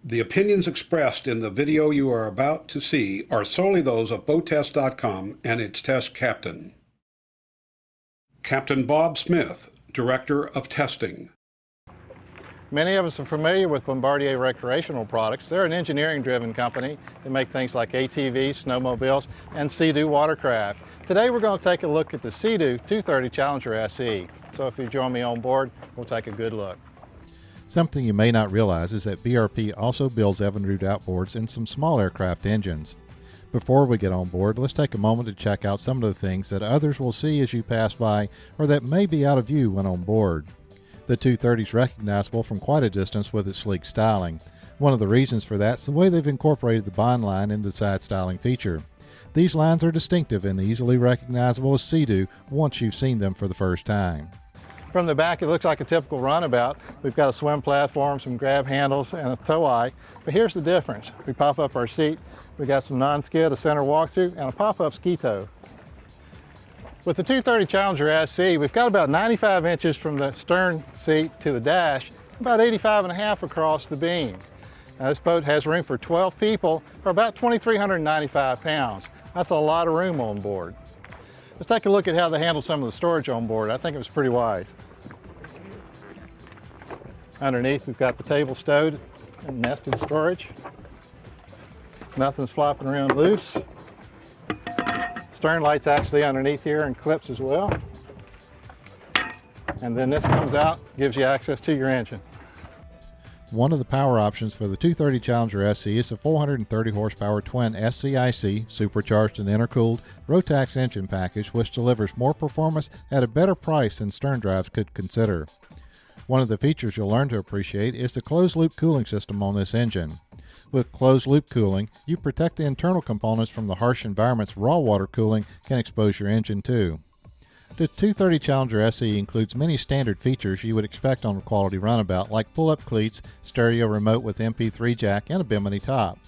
The opinions expressed in the video you are about to see are solely those of BoatTEST.com and its test captain. Captain Bob Smith, Director of Testing. Many of us are familiar with Bombardier recreational products. They're an engineering-driven company that make things like ATVs, snowmobiles, and Sea-Doo watercraft. Today we're going to take a look at the Sea-Doo 230 Challenger SE. So if you join me on board, we'll take a good look. Something you may not realize is that BRP also builds Evinrude outboards and some small aircraft engines. Before we get on board, let's take a moment to check out some of the things that others will see as you pass by or that may be out of view when on board. The 230 is recognizable from quite a distance with its sleek styling. One of the reasons for that is the way they've incorporated the bond line into the side styling feature. These lines are distinctive and easily recognizable as Sea-Doo once you've seen them for the first time. From the back, it looks like a typical runabout. We've got a swim platform, some grab handles, and a tow eye. But here's the difference. We pop up our seat. We got some non-skid, a center walkthrough, and a pop-up ski tow. With the 230 Challenger SE, we've got about 95 inches from the stern seat to the dash, about 85.5 across the beam. Now, this boat has room for 12 people, or about 2,395 pounds. That's a lot of room on board. Let's take a look at how they handle some of the storage on board. I think it was pretty wise. Underneath, we've got the table stowed and nested storage. Nothing's flopping around loose. Stern light's actually underneath here and clips as well. And then this comes out, gives you access to your engine. One of the power options for the 230 Challenger SE is a 430 horsepower twin SCIC supercharged and intercooled Rotax engine package, which delivers more performance at a better price than stern drives could consider. One of the features you'll learn to appreciate is the closed-loop cooling system on this engine. With closed-loop cooling, you protect the internal components from the harsh environments raw water cooling can expose your engine to. The 230 Challenger SE includes many standard features you would expect on a quality runabout, like pull-up cleats, stereo remote with MP3 jack, and a bimini top.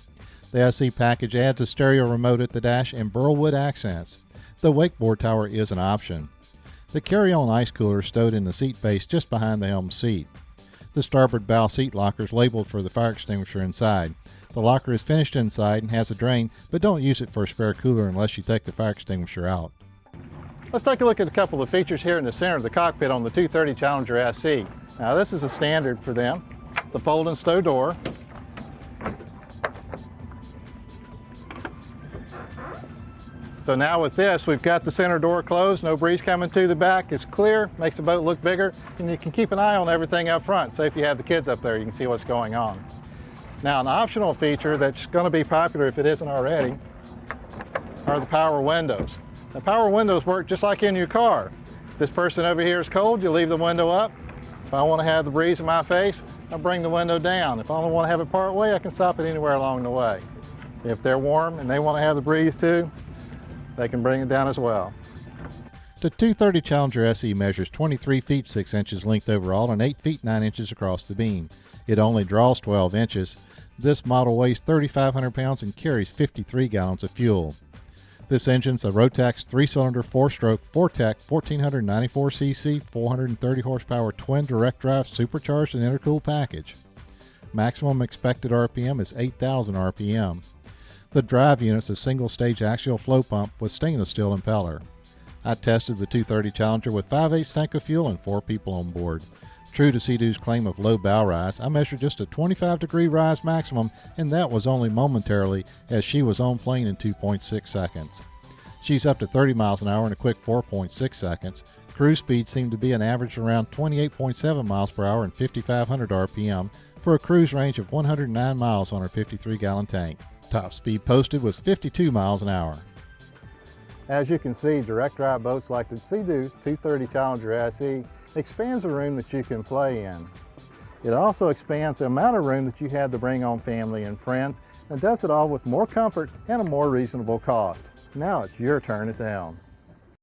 The SE package adds a stereo remote at the dash and burlwood accents. The wakeboard tower is an option. The carry-on ice cooler is stowed in the seat base just behind the helm seat. The starboard bow seat locker is labeled for the fire extinguisher inside. The locker is finished inside and has a drain, but don't use it for a spare cooler unless you take the fire extinguisher out. Let's take a look at a couple of features here in the center of the cockpit on the 230 Challenger SE. Now, this is a standard for them. The fold and stow door. So now with this, we've got the center door closed, no breeze coming to the back, it's clear, makes the boat look bigger, and you can keep an eye on everything up front. So if you have the kids up there, you can see what's going on. Now, an optional feature that's going to be popular if it isn't already are the power windows. The power windows work just like in your car. If this person over here is cold, you leave the window up. If I want to have the breeze in my face, I bring the window down. If I don't want to have it part way, I can stop it anywhere along the way. If they're warm and they want to have the breeze too, they can bring it down as well. The 230 Challenger SE measures 23 feet 6 inches length overall and 8 feet 9 inches across the beam. It only draws 12 inches. This model weighs 3,500 pounds and carries 53 gallons of fuel. This engine's a Rotax 3-cylinder 4-stroke Fortec 1494cc 430 horsepower twin direct drive supercharged and intercooled package. Maximum expected RPM is 8,000 RPM. The drive unit's a single-stage axial flow pump with stainless steel impeller. I tested the 230 Challenger with 5/8 tank of fuel and 4 people on board. True to Sea-Doo's claim of low bow rise, I measured just a 25-degree rise maximum, and that was only momentarily as she was on plane in 2.6 seconds. She's up to 30 miles an hour in a quick 4.6 seconds. Cruise speed seemed to be an average around 28.7 miles per hour and 5,500 RPM for a cruise range of 109 miles on her 53-gallon tank. Top speed posted was 52 miles an hour. As you can see, direct drive boats like the Sea-Doo 230 Challenger SE expands the room that you can play in. It also expands the amount of room that you have to bring on family and friends, and does it all with more comfort and a more reasonable cost. Now it's your turn at the helm.